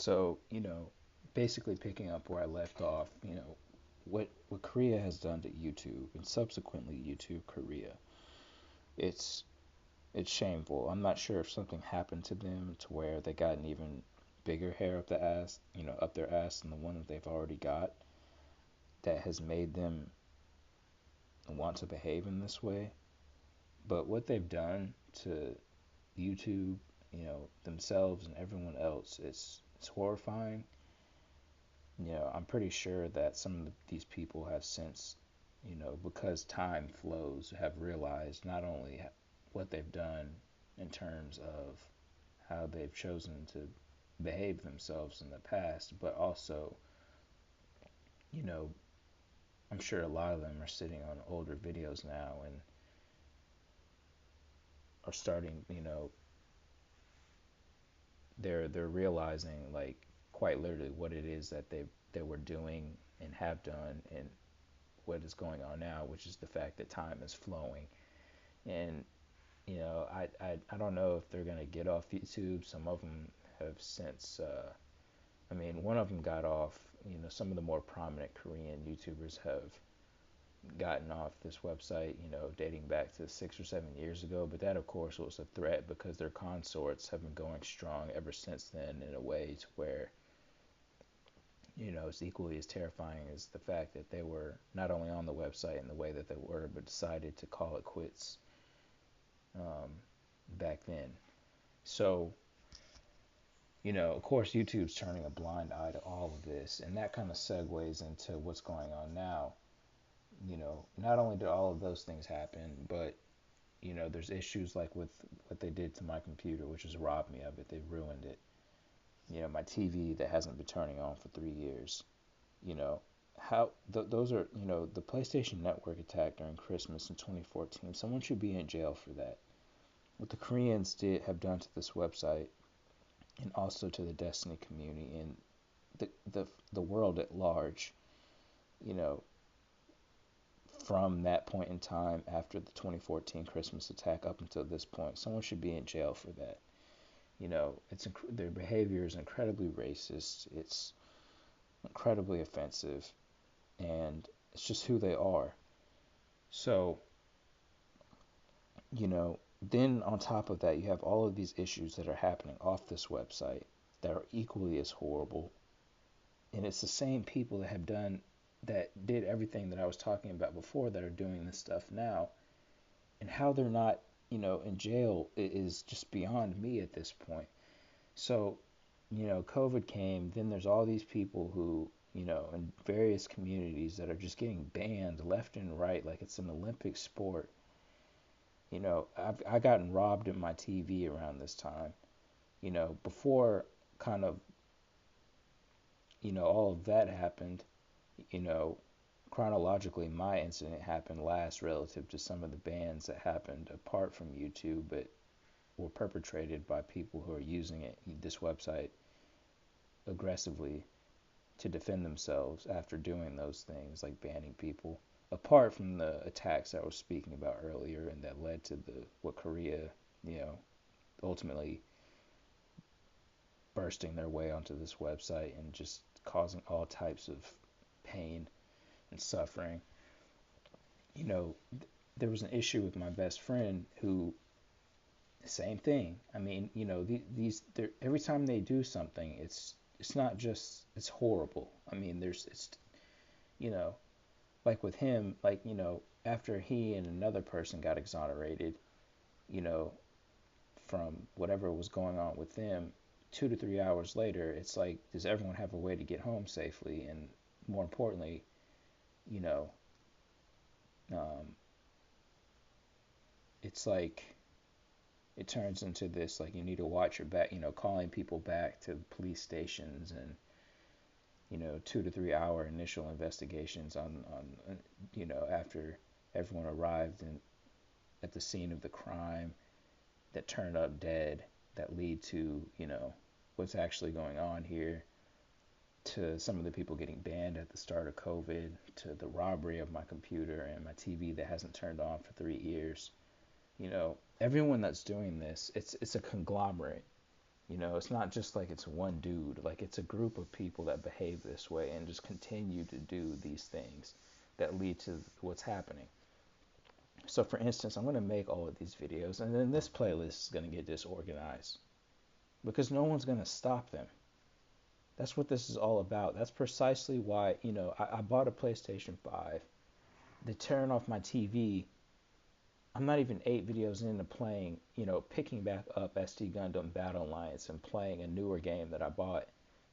So, basically picking up where I left off, what Korea has done to YouTube and subsequently YouTube Korea, it's it's shameful. I'm not sure if something happened to them to where they got an even bigger hair up the ass, up their ass than the one that they've already got that has made them want to behave in this way. But what they've done to YouTube, themselves and everyone else, it's horrifying. I'm pretty sure that some of these people have since, because time flows, have realized not only what they've done in terms of how they've chosen to behave themselves in the past, but also, you know, I'm sure a lot of them are sitting on older videos now and are starting, they're realizing like quite literally what it is that they were doing and have done and what is going on now, which is the fact that time is flowing. And I don't know if they're gonna get off YouTube. Some of them have since. I mean, one of them got off. Some of the more prominent Korean YouTubers have gotten off this website. Dating back to 6 or 7 years ago. But that, of course, was a threat because their consorts have been going strong ever since then in a way to where it's equally as terrifying as the fact that they were not only on the website in the way that they were, but decided to call it quits um, back then. So, of course, YouTube's turning a blind eye to all of this, and that kind of segues into what's going on now. Not only did all of those things happen, but there's issues like with what they did to my computer, which has robbed me of it. They ruined it. My TV that hasn't been turning on for 3 years. You know, those are the PlayStation Network attack during Christmas in 2014. Someone should be in jail for that. What the Koreans did have done to this website and also to the Destiny community and the world at large, you know, from that point in time after the 2014 Christmas attack up until this point, someone should be in jail for that. Their behavior is incredibly racist. It's incredibly offensive, and it's just who they are. So, then on top of that, you have all of these issues that are happening off this website that are equally as horrible. And it's the same people that did everything that I was talking about before that are doing this stuff now. And how they're not, in jail is just beyond me at this point. So, COVID came, then there's all these people who, in various communities that are just getting banned left and right like it's an Olympic sport. I gotten robbed in my TV around this time. Before kind of, all of that happened, you know, chronologically, my incident happened last relative to some of the bans that happened apart from YouTube, but were perpetrated by people who are using this website, aggressively to defend themselves after doing those things, like banning people. Apart from the attacks I was speaking about earlier, and that led to the what Korea, you know, ultimately bursting their way onto this website and just causing all types of pain and suffering. You know, there was an issue with my best friend who, same thing. I mean, these every time they do something, it's not just it's horrible. I mean, it's you know like with him, like after he and another person got exonerated, you know, from whatever was going on with them, 2 to 3 hours later, it's like, does everyone have a way to get home safely? And more importantly, you know, um, it's like it turns into this like you need to watch your back, calling people back to police stations and 2 to 3 hour initial investigations on after everyone arrived and at the scene of the crime that turn up dead that lead to what's actually going on here, to some of the people getting banned at the start of COVID, to the robbery of my computer and my TV that hasn't turned on for 3 years. Everyone that's doing this, it's a conglomerate. It's not just like it's one dude. Like, it's a group of people that behave this way and just continue to do these things that lead to what's happening. So, for instance, I'm going to make all of these videos, and then this playlist is going to get disorganized because no one's going to stop them. That's what this is all about. That's precisely why, I bought a PlayStation 5. They turn off my TV. I'm not even 8 videos into playing, picking back up SD Gundam Battle Alliance and playing a newer game that I bought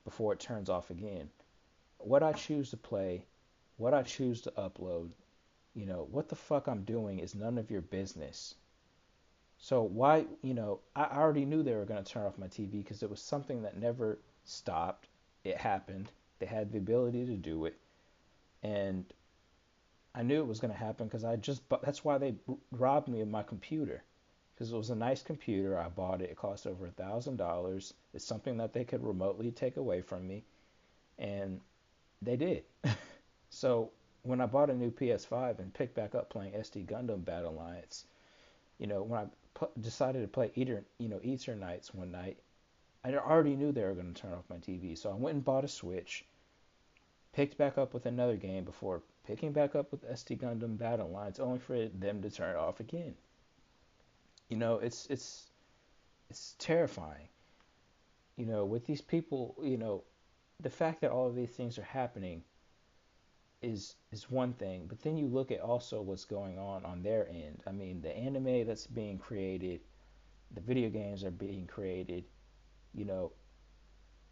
before it turns off again. What I choose to play, what I choose to upload, what the fuck I'm doing is none of your business. So why, I already knew they were going to turn off my TV because it was something that never stopped. It happened. They had the ability to do it. And I knew it was going to happen because that's why they robbed me of my computer. Because it was a nice computer. I bought it. It cost over $1,000. It's something that they could remotely take away from me. And they did. So when I bought a new PS5 and picked back up playing SD Gundam Battle Alliance, when I decided to play Easter nights one night, I already knew they were going to turn off my TV. So I went and bought a Switch, picked back up with another game before picking back up with SD Gundam Battle Lines, only for them to turn it off again. It's terrifying. With these people, the fact that all of these things are happening is one thing, but then you look at also what's going on their end. I mean, the anime that's being created, the video games are being created.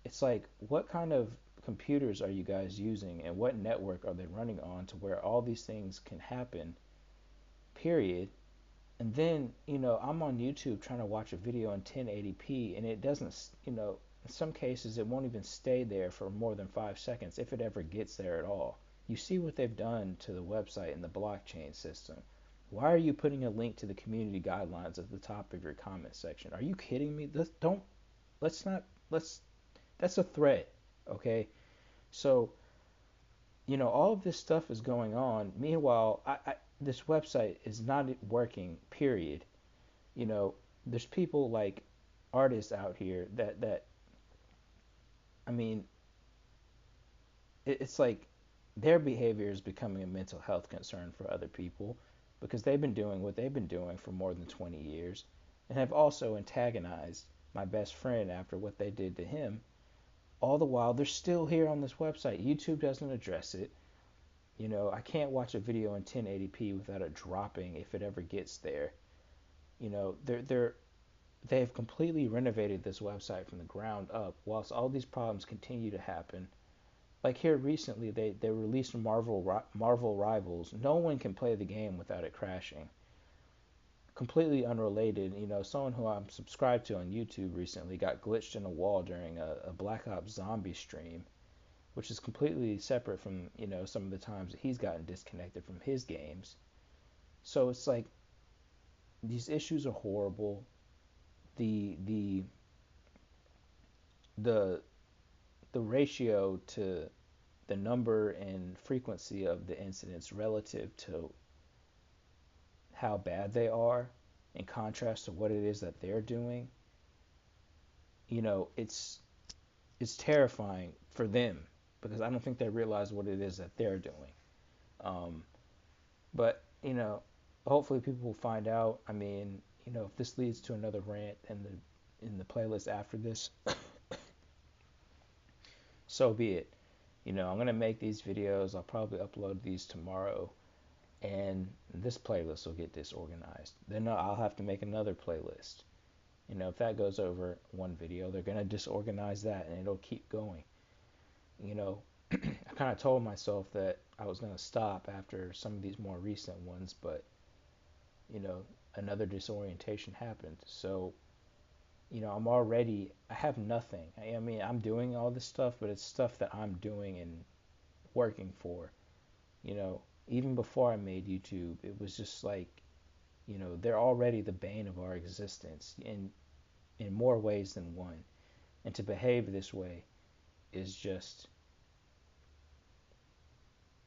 It's like, what kind of computers are you guys using and what network are they running on to where all these things can happen, period. And then, I'm on YouTube trying to watch a video in 1080p and it doesn't, in some cases it won't even stay there for more than 5 seconds if it ever gets there at all. You see what they've done to the website and the blockchain system. Why are you putting a link to the community guidelines at the top of your comment section? Are you kidding me? Let's that's a threat, okay? So, all of this stuff is going on. Meanwhile, this website is not working, period. There's people like artists out here that I mean, it's like their behavior is becoming a mental health concern for other people because they've been doing what they've been doing for more than 20 years and have also antagonized my best friend after what they did to him. All the while, they're still here on this website. YouTube doesn't address it. I can't watch a video in 1080p without it dropping if it ever gets there. They've completely renovated this website from the ground up, whilst all these problems continue to happen. Like here recently, they released Marvel Rivals. No one can play the game without it crashing. Completely unrelated, someone who I'm subscribed to on YouTube recently got glitched in a wall during a Black Ops Zombie stream, which is completely separate from, some of the times that he's gotten disconnected from his games. So it's like these issues are horrible. The the the ratio to the number and frequency of the incidents relative to how bad they are in contrast to what it is that they're doing, it's terrifying for them because I don't think they realize what it is that they're doing. Um, but hopefully people will find out. I mean, if this leads to another rant in the playlist after this, so be it. I'm gonna make these videos. I'll probably upload these tomorrow, and this playlist will get disorganized. Then I'll have to make another playlist. If that goes over one video, they're gonna disorganize that, and it'll keep going. I kind of told myself that I was gonna stop after some of these more recent ones, but another disorientation happened. So I have nothing. I mean, I'm doing all this stuff, but it's stuff that I'm doing and working for. Even before I made YouTube, it was just like, they're already the bane of our existence in more ways than one. And to behave this way is just,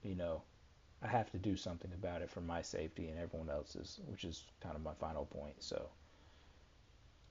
I have to do something about it for my safety and everyone else's, which is kind of my final point. So,